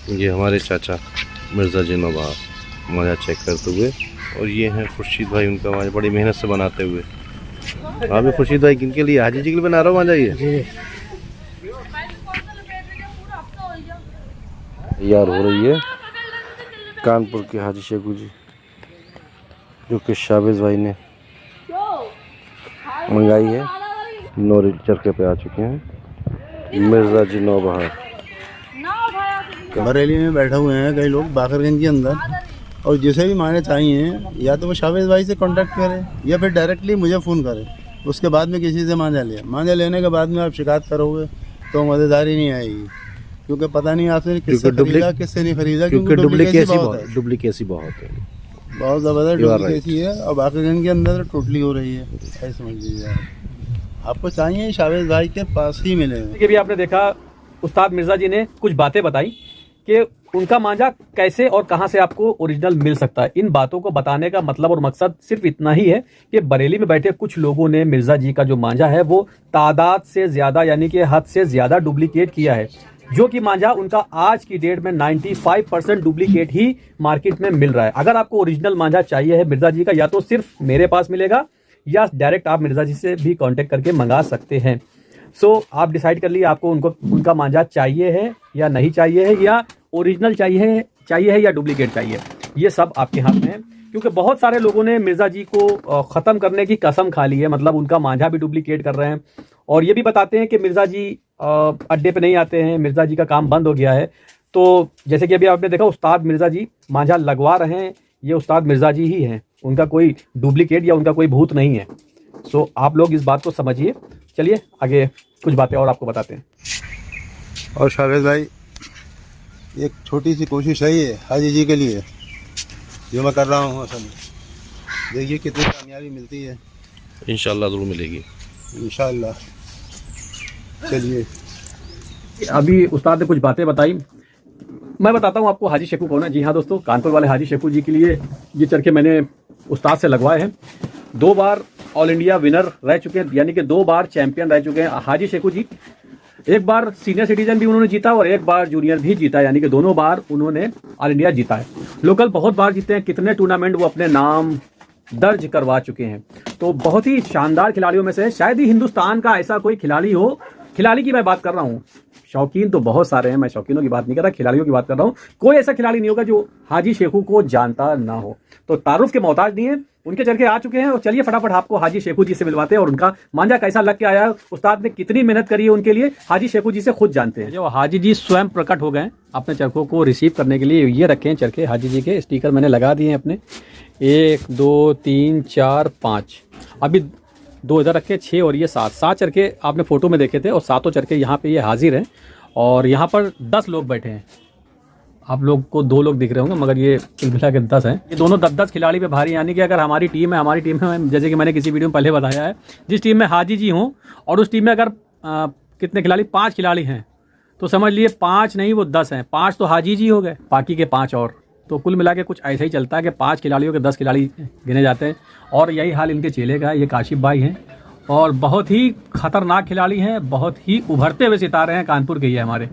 ये हमारे चाचा मिर्ज़ा जी नवाब मांझा चेक करते हुए, और ये हैं खुर्शीद भाई, उनका मांझा बड़ी मेहनत से बनाते हुए। हाँ भी खुर्शीद भाई किनके लिए? हाजी जी के लिए बना रहा हूँ मांझा ये। तैयार हो रही है कानपुर के हाजी शेखू जी, जो कि शाबिज भाई ने मंगाई है। नोरी चरखे पे आ चुके हैं मिर्ज़ा जी नौबहार। बरेली में बैठे हुए हैं कई लोग बाकरगंज के अंदर, और जिसे भी मांझे चाहिए या तो वो शाबिज भाई से कांटेक्ट करें या फिर डायरेक्टली मुझे फ़ोन करें। उसके बाद में किसी से मांझा लेने के बाद में आप शिकायत करोगे तो मददगारी नहीं आएगी, क्योंकि पता नहीं आपने किससे खरीदा किससे नहीं खरीदा, क्योंकि डुप्लीकेसी बहुत है। बहुत ज़बरदस्त डुप्लीकेसी है, और बाकरगंज के अंदर टोटली हो रही है, ऐसे समझ लीजिए। आपको चाहिए शाबिज भाई के पास ही मिलेगा। ये भी आपने देखा उस्ताद मिर्ज़ा जी ने कुछ बातें बताई कि उनका मांझा कैसे और कहां से आपको ओरिजिनल मिल सकता है। इन बातों को बताने का मतलब और मकसद सिर्फ इतना ही है कि बरेली में बैठे कुछ लोगों ने मिर्ज़ा जी का जो मांझा है वो तादाद से ज़्यादा यानी कि हद से ज़्यादा डुप्लीकेट किया है, जो कि मांझा उनका आज की डेट में 95% डुप्लीकेट ही मार्केट में मिल रहा है। अगर आपको ओरिजिनल मांझा चाहिए है मिर्ज़ा जी का, या तो सिर्फ मेरे पास मिलेगा या डायरेक्ट आप मिर्ज़ा जी से भी कांटेक्ट करके मंगा सकते हैं। आप डिसाइड कर लिए आपको उनका मांझा चाहिए है या नहीं चाहिए है, या ओरिजिनल चाहिए है या डुप्लीकेट चाहिए। ये सब आपके हाथ में है, क्योंकि बहुत सारे लोगों ने मिर्ज़ा जी को ख़त्म करने की कसम खा ली है, मतलब उनका मांझा भी डुप्लीकेट कर रहे हैं और ये भी बताते हैं कि मिर्ज़ा जी अड्डे पे नहीं आते हैं, मिर्ज़ा जी का काम बंद हो गया है। तो जैसे कि अभी आपने देखा उस्ताद मिर्ज़ा जी मांझा लगवा रहे हैं, ये उस्ताद मिर्ज़ा जी ही हैं, उनका कोई डुप्लीकेट या उनका कोई भूत नहीं है। आप लोग इस बात को समझिए। चलिए आगे कुछ बातें और आपको बताते हैं। और शाबिज भाई, एक छोटी सी कोशिश है ये हाजी जी के लिए जो मैं कर रहा हूँ, असल में देखिए कितनी कामयाबी मिलती है। इंशाल्लाह ज़रूर मिलेगी, इंशाल्लाह। चलिए, अभी उस्ताद ने कुछ बातें बताई, मैं बताता हूँ आपको हाजी शेखू कौन है। जी हाँ दोस्तों, कानपुर वाले हाजी शेखू जी के लिए ये चरखे मैंने उस्ताद से लगवाए हैं। 2 बार ऑल इंडिया विनर रह चुके हैं, यानी कि 2 बार चैंपियन रह चुके हैं हाजी शेखू जी। 1 बार सीनियर सिटीजन भी उन्होंने जीता और 1 बार जूनियर भी जीता, यानी कि दोनों बार उन्होंने ऑल इंडिया जीता है। लोकल बहुत बार जीते हैं, कितने टूर्नामेंट वो अपने नाम दर्ज करवा चुके हैं। तो बहुत ही शानदार खिलाड़ियों में से शायद ही हिंदुस्तान का ऐसा कोई खिलाड़ी हो, खिलाड़ी की मैं बात कर रहा हूँ, शौकीन तो बहुत सारे हैं, मैं शौकीनों की बात नहीं कर रहा, खिलाड़ियों की बात कर रहा हूँ। कोई ऐसा खिलाड़ी नहीं होगा जो हाजी शेखू को जानता ना हो। तो तारुफ के मोहताज नहीं है, उनके चरखे आ चुके हैं। और चलिए फटाफट आपको हाजी शेखू जी से मिलवाते हैं और उनका मांझा कैसा लग के आया है, उस्ताद ने कितनी मेहनत करी है उनके लिए, हाजी शेखू जी से खुद जानते हैं। जो हाजी जी स्वयं प्रकट हो गए अपने चरखों को रिसीव करने के लिए। ये रखे हैं चरखे हाजी जी के, स्टिकर मैंने लगा दिए हैं अपने, 1 2 3 4 5, अभी 2 इधर रखे, 6 और ये 7 चरखे आपने फोटो में देखे थे, और 7 चरखे यहाँ पे ये हाजिर हैं। और यहाँ पर 10 लोग बैठे हैं, आप लोग को 2 लोग दिख रहे होंगे, मगर ये कुल मिला के 10 हैं। ये दोनों 10-10 खिलाड़ी पे भारी, यानी कि अगर हमारी टीम है जैसे कि मैंने किसी वीडियो में पहले बताया है, जिस टीम में हाजी जी हों और उस टीम में अगर कितने खिलाड़ी, 5 खिलाड़ी हैं, तो समझ लिए 5 नहीं वो 10 हैं। 5 तो हाजी जी हो गए, बाकी के 5 और, तो कुल मिला के कुछ ऐसा ही चलता है कि 5 खिलाड़ियों के 10 खिलाड़ी गिने जाते हैं। और यही हाल इनके चेले का है, ये काशिफ भाई हैं और बहुत ही खतरनाक खिलाड़ी हैं, बहुत ही उभरते हुए सितारे हैं कानपुर के। ये हमारे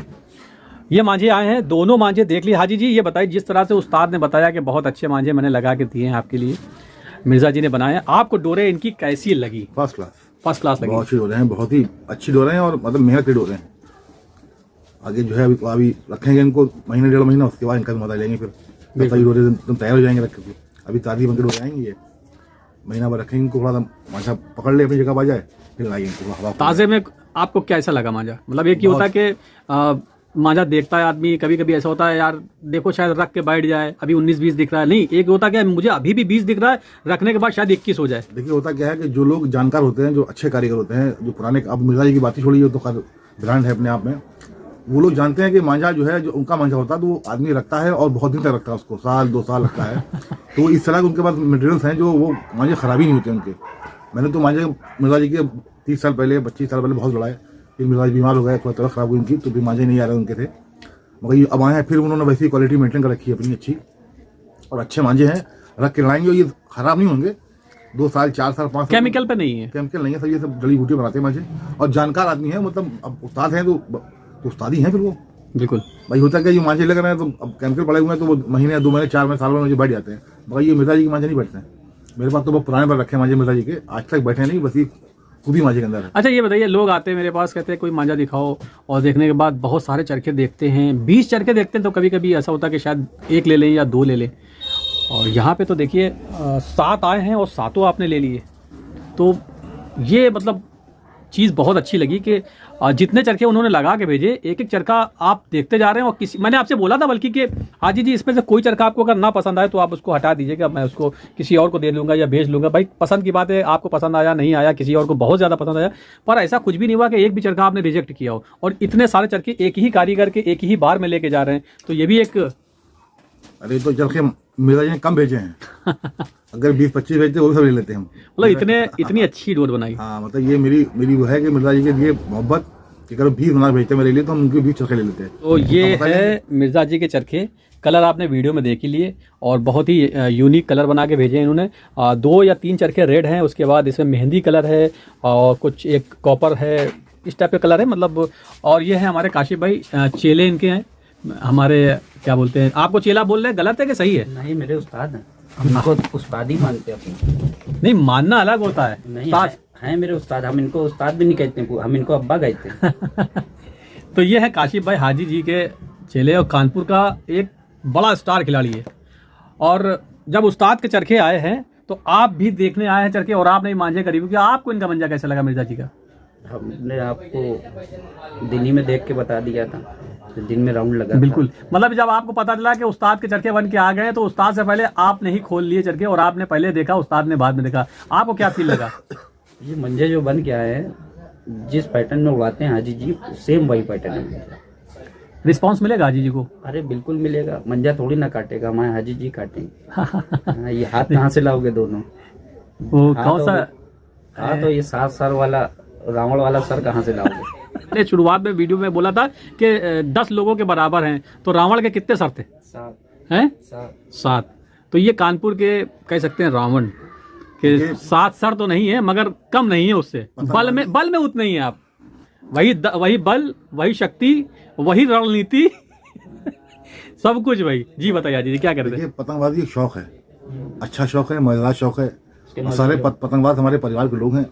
ये मांझे आए हैं, दोनों मांझे देख लिए। हाजी जी ये बताइए, जिस तरह से उस्ताद ने बताया कि बहुत अच्छे मांझे मैंने लगा के दिए हैं आपके लिए, मिर्ज़ा जी ने बनाए हैं, आपको डोरे इनकी कैसी लगी? फर्स्ट क्लास लगी। बहुत अच्छी डोरे हैं, बहुत ही अच्छी डोरे हैं और मतलब मेहनत के डोरे हैं। आगे जो है अभी रखेंगे इनको महीने 1.5 महीना, उसके बाद इनका मजा लेंगे, फिर डोरे एकदम तैयार हो जाएंगे रख के। अभी ताज़ी बन के डोरे आएंगे, ये महीना भर रखेंगे इनको, थोड़ा मांझा पकड़ ले अपनी जगह आ जाए, फिर लाइए इनको हवा। ताज़े में आपको कैसा लगा मांझा? मतलब एक ही होता है कि मांझा देखता है आदमी, कभी कभी ऐसा होता है यार देखो शायद रख के बैठ जाए, अभी 19-20 दिख रहा है, नहीं, एक होता क्या मुझे अभी भी 20 दिख रहा है, रखने के बाद शायद 21 हो जाए। देखिए होता क्या है कि जो लोग जानकार होते हैं, जो अच्छे कारीगर होते हैं, जो पुराने, अब मिर्ज़ा जी की बात ही छोड़िए, तो ब्रांड है अपने आप में, वो लोग जानते हैं कि मांझा जो है, जो उनका मांझा होता है तो वो आदमी रखता है और बहुत दिन तक रखता है उसको, 1-2 साल लगता है। तो इस तरह के उनके पास मटेरियल्स हैं जो वो मांझे खराबी नहीं होते उनके। मैंने तो मांझे मिर्ज़ा जी के 30 साल पहले 25 साल पहले बहुत लड़ाए, फिर मिर्ज़ा जी बीमार हो गए, थोड़ा तबीयत खराब हुई उनकी, तो भी मांझे नहीं आ रहे उनके थे, मगर ये अब आए हैं, फिर उन्होंने वैसी क्वालिटी मेंटेन कर रखी है अपनी अच्छी, और अच्छे मांझे हैं, रख के लाएंगे और ये खराब नहीं होंगे। 2 साल 4 साल 5 साल केमिकल पे नहीं है, केमिकल नहीं है सर, ये सब जड़ी बूटी बनाते हैं मांझे, और जानकार आदमी है, मतलब अब उस्ताद हैं तो उस्ताद ही हैं फिर वो। बिल्कुल। भाई होता क्या, ये मांझे लग रहे हैं तो अब केमिकल पड़े हुए हैं तो वो महीने 2 महीने 4 महीने साल में मुझे बैठ जाते हैं, मगर ये मिर्जा जी के मांझे नहीं बैठते हैं। मेरे पास तो बहुत पुराने पर रखे हैं मांझे मिर्जा जी के, आज तक बैठे नहीं, बस ये खुद ही मांझे के अंदर है। अच्छा ये बताइए, लोग आते हैं मेरे पास कहते हैं कोई मांझा दिखाओ, और देखने के बाद बहुत सारे चरखे देखते हैं, 20 चरखे देखते हैं, तो कभी कभी ऐसा होता है कि शायद 1 ले लें या 2 ले लें। और यहाँ पे तो देखिए 7 आए हैं और 7 आपने ले लिए, तो ये मतलब चीज़ बहुत अच्छी लगी कि जितने चरखे उन्होंने लगा के भेजे, एक एक चरखा आप देखते जा रहे हैं। और किसी, मैंने आपसे बोला था बल्कि कि हाजी जी इसमें से कोई चरखा आपको अगर ना पसंद आए तो आप उसको हटा दीजिएगा, मैं उसको किसी और को दे लूँगा या भेज लूँगा। भाई पसंद की बात है, आपको पसंद आया नहीं आया, किसी और को बहुत ज़्यादा पसंद आया, पर ऐसा कुछ भी नहीं हुआ कि एक भी चरखा आपने रिजेक्ट किया हो। और इतने सारे चरखे एक ही कारीगर के एक ही बार में लेके जा रहे हैं, तो ये भी एक अरे तो चरखे मिर्जा जी ने कम भेजे हैं अगर 20-25 भेजते वो भी सब ले लेते हैं हम। मतलब इतनी अच्छी डोर बनाई। हाँ, मतलब ये मेरी वो है कि मिर्जा जी के लिए मोहब्बत कि अगर 20 बना भेजते मेरे लिए तो हम उनके 20 चरखे ले लेते हैं। तो ये है मिर्जा जी के चरखे। कलर आपने वीडियो में देख ही लिए, और बहुत ही यूनिक कलर बना के भेजे हैं इन्होंने। 2 या 3 चरखे रेड हैं, उसके बाद इसमें मेहंदी कलर है और कुछ एक कॉपर है, इस टाइप के कलर है मतलब। और ये है हमारे काशिफ भाई, चेले इनके हैं, हमारे क्या बोलते हैं, आपको चेला बोल रहे हैं, गलत है कि सही है? नहीं, मेरे उस्ताद हैं, हम इनको उस्ताद ही मानते हैं अपने। नहीं, मानना अलग होता है। नहीं हैं मेरे उस्ताद, हम इनको उस्ताद भी नहीं कहते हैं, हम इनको अब्बा कहते हैं। तो ये है काशिफ भाई हाजी जी के चेले, और कानपुर का एक बड़ा स्टार खिलाड़ी है। और जब उस्ताद के चरखे आए हैं तो आप भी देखने आए हैं चरखे, और आपने मांझे करीब कि आपको इनका मंजा कैसा लगा मिर्जा जी का? हमने आपको दिन ही में देख के बता दिया था, तो दिन में राउंड लगा। बिल्कुल, मतलब जब आपको पता चला कि उस्ताद के चरखे बन के आ गए, तो उस्ताद से पहले आपने ही खोल लिए चरखे, और आपने पहले देखा, उस्ताद ने बाद में देखा। आपको क्या फील लगा? ये मंजे जो बन के आए हैं, जिस पैटर्न में उड़ाते हैं हाजी जी, सेम वही पैटर्न है। रिस्पांस मिलेगा हाजी जी को? अरे बिल्कुल मिलेगा, मंजा थोड़ी ना काटेगा, हमारे हाजी जी काटेंगे। हाँ, ये हाथ कहाँ से लाओगे दोनों? वो कौन सा? हाँ, तो ये 7 सर वाला रावण वाला सर कहाँ से लाओगे? ने शुरुआत में वीडियो में बोला था कि 10 लोगों के बराबर हैं, तो रावण के कितने सर थे? 7 हैं? 7। तो ये कानपुर के कह सकते हैं रावण के 7 सर तो नहीं है, मगर कम नहीं है उससे। बल में उतने ही है आप। वही बल, वही शक्ति, वही रणनीति सब कुछ भाई। जी बताइए जी, क्या कर रहे थे? पतंगबाजी एक शौक है, अच्छा शौक है, मजेदार शौक है। सारे पतंगबाज हमारे परिवार के लोग हैं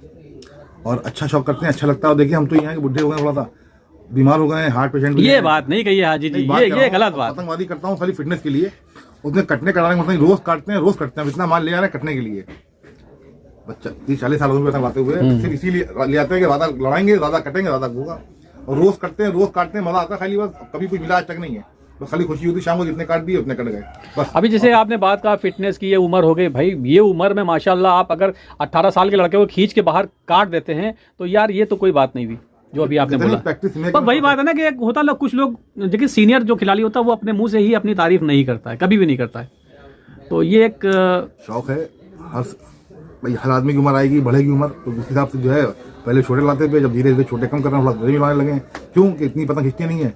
और अच्छा शौक करते हैं, अच्छा लगता है। और देखिए हम तो यहाँ के बुढ़े हो गए, थोड़ा सा बीमार हो गए हैं, हार्ट पेशेंट। ये बात नहीं कही है हाजी जी, ये गलत बात। पतंगबाजी करता हूँ खाली फिटनेस के लिए, उसमें कटने कटाने मतलब रोज काटते हैं, इतना माल ले आ रहे हैं कटने के लिए। बच्चा 30-40 साल हो गए बातें हुए, सिर्फ इसीलिए ले आते हैं कि ज्यादा लड़ाएंगे, ज्यादा कटेंगे, ज्यादा होगा। और रोज कटते हैं, रोज काटते हैं, मजा आता है। खाली बस कभी कुछ मिला आज तक नहीं है, तो खाली खुशी होती शाम को जितने काट दिए उतने कट गए बस। अभी जैसे आपने बात कहा फिटनेस की, ये उम्र हो गई भाई, ये उम्र में माशाल्लाह आप अगर 18 साल के लड़के को खींच के बाहर काट देते हैं, तो यार ये तो कोई बात नहीं हुई जो अभी आपने बोला। पर वही बात है ना कि एक होता है, कुछ लोग देखिए सीनियर जो खिलाड़ी होता है वो अपने मुंह से ही अपनी तारीफ नहीं करता है, कभी भी नहीं करता है। तो ये एक शौक है, हर आदमी की उम्र आएगी, बढ़ेगी उम्र, तो उस हिसाब से जो है पहले छोटे लाते थे, जब धीरे धीरे छोटे कम करना, थोड़ा बड़े भी लाने लगे। क्यों कि इतनी पतंग खींचती नहीं है,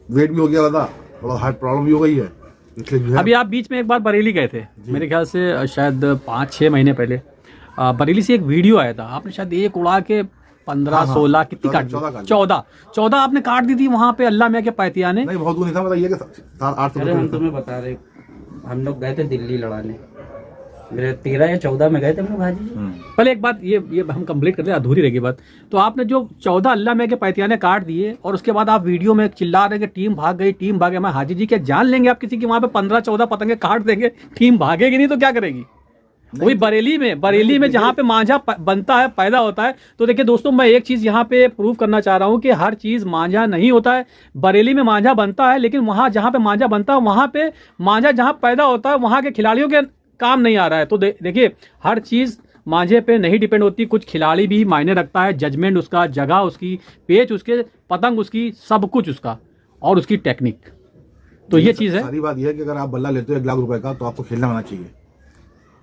वेट भी हो गया ज़्यादा, थोड़ा हार्ट प्रॉब्लम भी हो गई है, इसलिए जो है। अभी आप बीच में एक बार बरेली गए थे, मेरे ख्याल से शायद 5-6 महीने पहले बरेली से एक वीडियो आया था, आपने शायद एक उड़ा के 15-16 कितनी काट दी? 14 आपने काट दी थी वहाँ पे अल्लाह मियाँ के पैतिया ने। नहीं, बहुत दूर नहीं था, बताइए कि 7-8 अरे हम तुम्हें बता रहे, हम लोग गए थे दिल्ली लड़ाने, मेरे 13 या 14 में गए थे हम लोग हाजी जी। पहले एक बात ये हम कंप्लीट कर ले, अधूरी रहेगी बात। तो आपने जो 14 अल्लाह में के पैतियाने काट दिए, और उसके बाद आप वीडियो में चिल्ला रहे कि टीम भाग गई। मैं हाजी जी क्या जान लेंगे आप किसी की वहां पे 15-14 पतंगे काट देंगे, टीम भागेगी नहीं तो क्या करेगी? वही बरेली में जहाँ पे मांझा बनता है, पैदा होता है। तो देखिए दोस्तों, मैं एक चीज यहाँ पे प्रूव करना चाह रहा हूँ कि हर चीज मांझा नहीं होता है। बरेली में मांझा बनता है, लेकिन वहां जहाँ पे मांझा बनता है, वहां पे मांझा जहाँ पैदा होता है, वहां के खिलाड़ियों के काम नहीं आ रहा है। तो देखिए हर चीज मांझे पे नहीं डिपेंड होती, कुछ खिलाड़ी भी मायने रखता है, जजमेंट उसका, जगह उसकी, पेच उसके, पतंग उसकी, सब कुछ उसका, और उसकी टेक्निक। तो ये चीज है। सारी बात यह है कि अगर आप बल्ला लेते हो 1 लाख रुपए का, तो आपको खेलना आना चाहिए।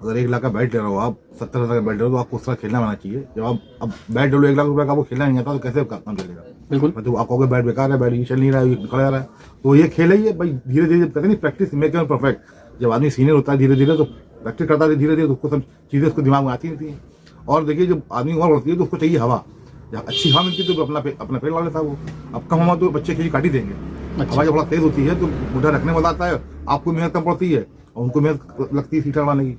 अगर 1 लाख का बैट ले रहे हो आप, 70,000 का बैट ले रहे हो, तो आपको उस तरह खेलना आना चाहिए। जब आप अब बैट ले लो 1 लाख रुपए का, आपको खेलना नहीं आता तो कैसे काम चलेगा? बिल्कुल। मतलब आप कहोगे बैट बेकार है, बैट चल नहीं रहा है, निकल जा रहा है। तो ये खेल है ये भाई, धीरे धीरे कहते नहीं, प्रैक्टिस मेक मैन परफेक्ट। जब आदमी सीनियर होता है धीरे धीरे, तो प्रैक्टिस करता है धीरे धीरे, तो उसको सब चीज़ें उसको दिमाग में आती नहीं थी। और देखिए जब आदमी उम्र बढ़ती है तो उसको चाहिए हवा। जहाँ अच्छी हवा मिलती तो अपना पेड़ ला लेता वो। अब कम हवा तो बच्चे खिची काट ही देंगे। हवा जब थोड़ा तेज होती है तो मुद्दा रखने में मजा आता है, आपको मेहनत कम पड़ती है और उनको मेहनत लगती है सीटा लगाने की।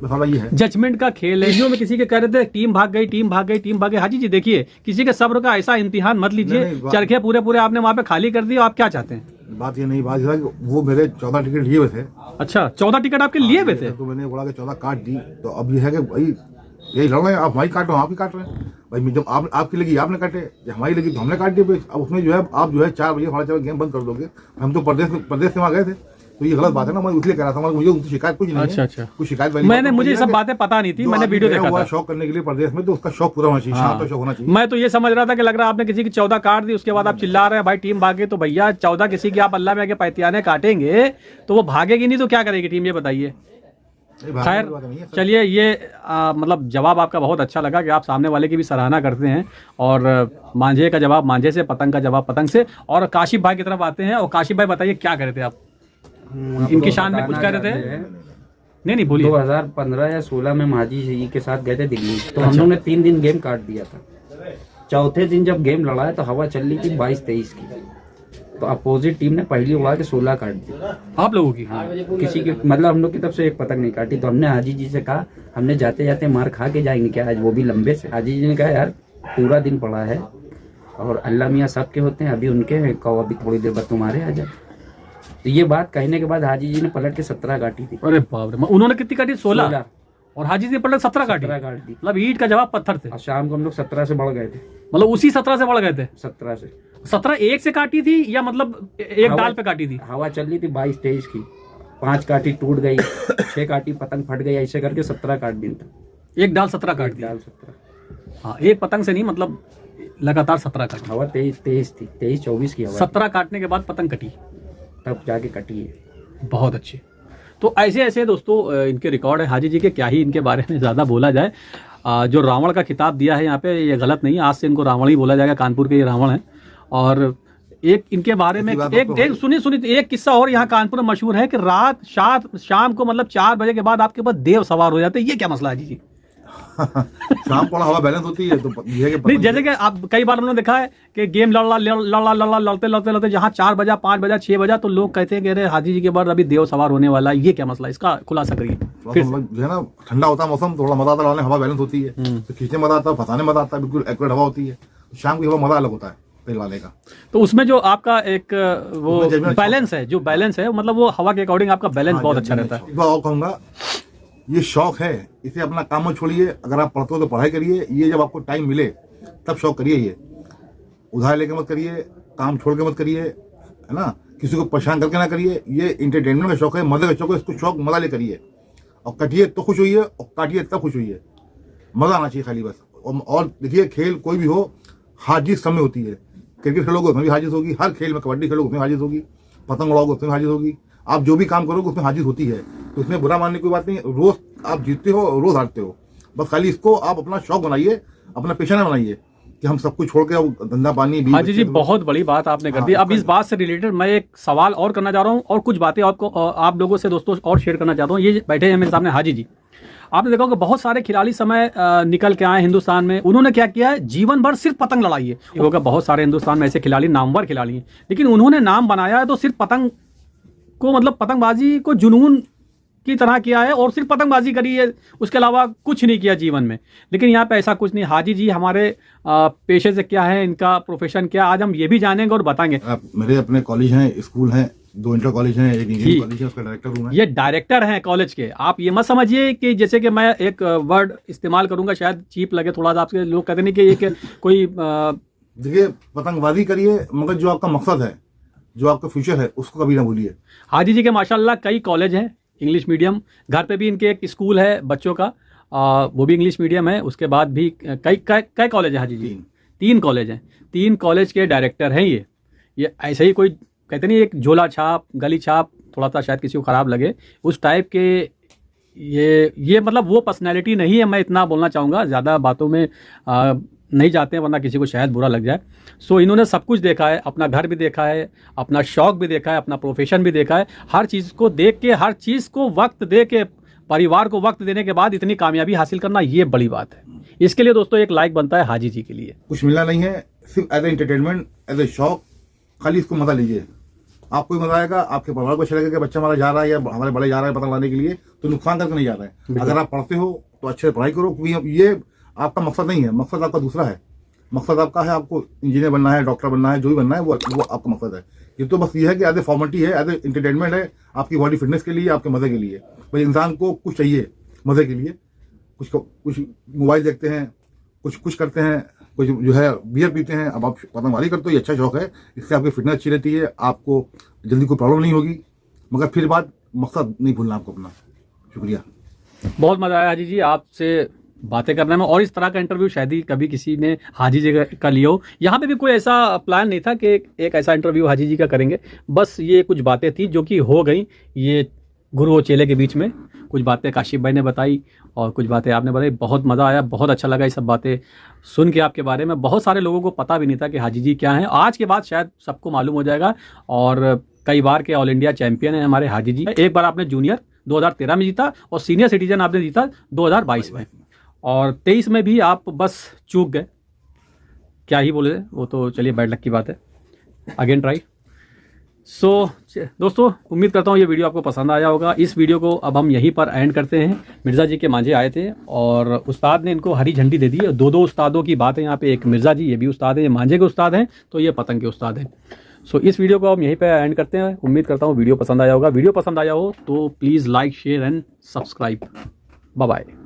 बस ये है जजमेंट का खेल है। में किसी के कह रहे थे टीम भाग गई। हाजी जी देखिए, किसी के सब्र का ऐसा इम्तिहान मत लीजिए। चरखे पूरे आपने वहाँ पे खाली कर दिए। आप क्या चाहते हैं? बात ये नहीं, बात ये वो मेरे 14 टिकट लिए हुए थे। अच्छा, 14 टिकट आपके लिए हुए थे? तो मैंने बोला कि 14 काट दी। तो अब ये है कि भाई यही लड़ रहे हैं, आप हमारी काट रहे हो, आप ही काट रहे हैं भाई। जब आपकी लगी आपने काटे, जब हमारी लगी तो हमने काट दी। अब उसमें जो है आप जो है 4 बजे 4:30 गेम बंद कर दोगे। हम तो प्रदेश से वहाँ गए थे, तो ये गलत बात है ना। मैं इसलिए कह रहा था, मुझे उनकी शिकायत कुछ नहीं है। अच्छा। कुछ शिकायत वाली मैंने मुझे सब बातें पता नहीं थी, मैंने वीडियो देखा था। शौक करने के लिए प्रदेश में तो उसका शौक पूरा होना चाहिए, शाम का शौक होना चाहिए। मैं तो ये समझ रहा था कि लग रहा है आपने किसी की 14 काट दी, उसके बाद आप चिल्ला रहे हैं भाई टीम भागे। तो भैया 14 किसी की आप अल्लाह में आके पैतियाने काटेंगे तो वो भागेगी नहीं तो क्या करेगी टीम, ये बताइए। खैर चलिए, ये मतलब जवाब आपका बहुत अच्छा लगा कि आप सामने वाले की भी सराहना करते हैं। और मांझे का जवाब मांझे से, पतंग का जवाब पतंग से। और काशिफ भाई की तरफ आते हैं। और काशिफ भाई बताइए क्या कर रहे थे आप? इनकी शान में कुछ कह रहे थे? नहीं बोलिए। 2015 या 16 में माजी जी के साथ गए थे दिल्ली। तो हम लोग ने 3 दिन गेम काट दिया था। चौथे दिन जब गेम लड़ा है तो हवा चल रही थी 22-23 की। तो अपोजिट टीम ने पहली उड़ा के 16 काट दी। आप लोगों की? किसी की मतलब हम लोग की तरफ से एक पतंग नहीं काटी। तो हमने हाजी जी से कहा, हमने जाते जाते मार खा के जाएंगे क्या आज, वो भी लंबे से। हाजी जी ने कहा यार पूरा दिन पड़ा है और अल्लाह मियाँ सबके होते हैं, अभी उनके हैं, कहो अभी थोड़ी देर बाद तुम्हारे आ जाए। तो ये बात कहने के बाद हाजी जी ने पलट के 17 काटी थी। अरे बाप रे, उन्होंने कितनी काटी? 16। और हाजी जी ने पलट 17 काटी। मतलब ईंट का जवाब पत्थर थे। और शाम को हम लोग 17 से बढ़ गए थे। मतलब उसी 17 से बढ़ गए थे? 17 एक से काटी थी या मतलब एक डाल पे काटी थी? हवा चल रही थी 22-23 की। 5 काटी टूट गई, 6 काटी पतंग फट गई, ऐसे करके 17 काट दी था। एक डाल 17 काट दी? 17। हाँ, एक पतंग से नहीं, मतलब लगातार 17 काटी। हवा 23 थी, 23-24 की हवा। 17 काटने के बाद पतंग कटी, तब जाके कटी है। बहुत अच्छी। तो ऐसे दोस्तों इनके रिकॉर्ड है हाजी जी के। क्या ही इनके बारे में ज़्यादा बोला जाए। जो रावण का खिताब दिया है यहाँ पे, ये गलत नहीं। आज से इनको रावण ही बोला जाएगा। कानपुर के ये रावण है। और एक इनके बारे में एक सुनिए एक किस्सा और यहाँ कानपुर में मशहूर है कि रात शाम को मतलब 4 बजे के बाद आपके पास देव सवार हो जाते हैं। ये क्या मसला है हाजी जी? शाम को हवा बैलेंस होती है तो ये नहीं, जैसे कि आप कई बार हमने देखा है कि गेम लड़ते जहाँ 4 बजा 5 बजा 6 बजा तो लोग कहते हैं कि अरे हाजी जी के बाद अभी देव सवार होने वाला है। ये क्या मसला है, इसका खुलासा करिए। जो है ना, ठंडा होता है मौसम, थोड़ा मजा आता है, हवा बैलेंस होती है तो खींचने मजा आता है, फंसाने मजा आता है, बिल्कुल एक्यूरेट हवा होती है। शाम की हवा मजा अलग होता है तेल वाले का। तो उसमें जो आपका एक वो बैलेंस है, जो बैलेंस है मतलब वो हवा के अकॉर्डिंग आपका बैलेंस बहुत अच्छा रहता है। एक बार और कहूंगा, ये शौक है, इसे अपना काम मत छोड़िए। अगर आप पढ़ते हो तो पढ़ाई करिए। ये जब आपको टाइम मिले तब शौक करिए। ये उधार लेके मत करिए, काम छोड़ के मत करिए, है ना, किसी को परेशान करके ना करिए। ये इंटरटेनमेंट का शौक है, मजे का शौक है। इसको शौक मजा ले करिए और कटिए तो खुश होइए और काटिए तब खुश होइए। मजा आना चाहिए खाली बस। और देखिए, खेल कोई भी हो, हार जीत सब में होती है। क्रिकेट खेलोगे उसमें भी हार जीत होगी, हर खेल में, कबड्डी खेलोगे उसमें हार जीत होगी, पतंग उड़ाओगे उसमें हार जीत होगी। आप जो भी काम करोगे उसमें हार जीत होती है, तो उसमें बुरा मानने की कोई बात नहीं। रोज आप जीतते हो, रोज हारते हो, बस खाली इसको आप अपना शौक बनाइए, अपना पेशा ना बनाइए कि हम सब कुछ छोड़ के अब धंधा पानी। हाजी जी बहुत बड़ी बात आपने कर दी। अब इस बात से रिलेटेड मैं एक सवाल और करना चाह रहा हूँ और कुछ बातें आपको आप लोगों से दोस्तों और शेयर करना चाहता हूँ। ये बैठे हैं मेरे सामने हाजी जी। आपने देखा कि बहुत सारे खिलाड़ी समय निकल के आए हिंदुस्तान में, उन्होंने क्या किया है, जीवन भर सिर्फ पतंग लड़ाई है। होगा बहुत सारे हिंदुस्तान में ऐसे खिलाड़ी, नामवर खिलाड़ी हैं, लेकिन उन्होंने नाम बनाया है तो सिर्फ पतंग को, मतलब पतंगबाजी को जुनून की तरह किया है और सिर्फ पतंगबाजी करी है, उसके अलावा कुछ नहीं किया जीवन में। लेकिन यहाँ पे ऐसा कुछ नहीं। हाजी जी हमारे पेशे से क्या है, इनका प्रोफेशन क्या, आज हम ये भी जानेंगे और बताएंगे। मेरे अपने कॉलेज हैं, स्कूल हैं, 2 इंटर कॉलेज हैं, एक इंजीनियरिंग कॉलेज है, उसका डायरेक्टर हूं मैं। ये डायरेक्टर हैं कॉलेज के। आप ये मत समझिए कि जैसे कि मैं एक वर्ड इस्तेमाल करूंगा शायद चीप लगे थोड़ा सा, आपके लोग कहते नहीं कि ये कोई देखिए, पतंगबाजी करिए मगर जो आपका मकसद है, जो आपका फ्यूचर है, उसको कभी ना भूलिए। हाजी जी के माशाल्लाह कई कॉलेज हैं इंग्लिश मीडियम। घर पे भी इनके एक स्कूल है बच्चों का, वो भी इंग्लिश मीडियम है। उसके बाद भी कई कॉलेज हैं हाजी जी? 3 कॉलेज हैं। 3 कॉलेज के डायरेक्टर हैं ये ऐसे ही कोई कहते नहीं, एक झोला छाप, गली छाप, थोड़ा सा शायद किसी को ख़राब लगे उस टाइप के ये मतलब वो पर्सनैलिटी नहीं है। मैं इतना बोलना चाहूँगा, ज़्यादा बातों में नहीं जाते हैं वरना किसी को शायद बुरा लग जाए। सो इन्होंने सब कुछ देखा है, अपना घर भी देखा है, अपना शौक भी देखा है, अपना प्रोफेशन भी देखा है। हर चीज़ को देख के, हर चीज़ को वक्त दे के परिवार को वक्त देने के बाद इतनी कामयाबी हासिल करना, ये बड़ी बात है। इसके लिए दोस्तों एक लाइक बनता है हाजी जी के लिए। कुछ मिलना नहीं है, सिर्फ as a entertainment, as a शौक, खाली इसको मजा लीजिए। आपको भी मजा आएगा, आपके परिवार को अच्छा लगेगा कि बच्चा हमारा जा रहा है या हमारे बड़े जा रहे हैं पतंग लाने के लिए, तो नुकसान करके नहीं जा रहे हैं। अगर आप पढ़ते हो तो अच्छे से पढ़ाई करो, क्योंकि ये आपका मकसद नहीं है, मकसद आपका दूसरा है। मकसद आपका है आपको इंजीनियर बनना है, डॉक्टर बनना है, जो भी बनना है वो आपका मकसद है। ये तो बस ये है कि एज ए फॉर्मेलिटी है, एज ए एंटरटेनमेंट है, आपकी बॉडी फिटनेस के लिए, आपके मजे के लिए। भाई इंसान को कुछ चाहिए मजे के लिए, कुछ मोबाइल देखते हैं, कुछ करते हैं, कुछ जो है बियर पीते हैं। अब आप पतंगबाजी करते हो, ये अच्छा शौक है, इससे आपकी फिटनेस अच्छी रहती है, आपको जल्दी कोई प्रॉब्लम नहीं होगी, मगर फिर बात मकसद नहीं भूलना आपको अपना। शुक्रिया, बहुत मजा आया हाजी जी आपसे बातें करने में, और इस तरह का इंटरव्यू शायद ही कभी किसी ने हाजी जी का लिया हो। यहाँ पे भी कोई ऐसा प्लान नहीं था कि एक ऐसा इंटरव्यू हाजी जी का करेंगे, बस ये कुछ बातें थी जो कि हो गई। ये गुरु और चेले के बीच में कुछ बातें काशिफ भाई ने बताई और कुछ बातें आपने बताई। बहुत मज़ा आया, बहुत अच्छा लगा ये सब बातें सुन के आपके बारे में। बहुत सारे लोगों को पता भी नहीं था कि हाजी जी क्या हैं। आज के बाद शायद सबको मालूम हो जाएगा। और कई बार के ऑल इंडिया चैंपियन हैं हमारे हाजी जी। एक बार आपने जूनियर 2013 में जीता और सीनियर सिटीजन आपने जीता 2022 में, और 23 में भी आप बस चूक गए। क्या ही बोले, वो तो चलिए बैड लक की बात है। Again try. सो दोस्तों, उम्मीद करता हूँ ये वीडियो आपको पसंद आया होगा। इस वीडियो को अब हम यहीं पर एंड करते हैं। मिर्ज़ा जी के मांझे आए थे और उस्ताद ने इनको हरी झंडी दे दी है। दो उस्तादों की बात है यहाँ पे। एक मिर्ज़ा जी, ये भी उस्ताद है, ये मांझे के उस्ताद हैं, तो ये पतंग के उस्ताद हैं। सो इस वीडियो को हम यहीं पे एंड करते हैं। उम्मीद करता हूँ वीडियो पसंद आया होगा। वीडियो पसंद आया हो तो please like, share and subscribe. Bye bye.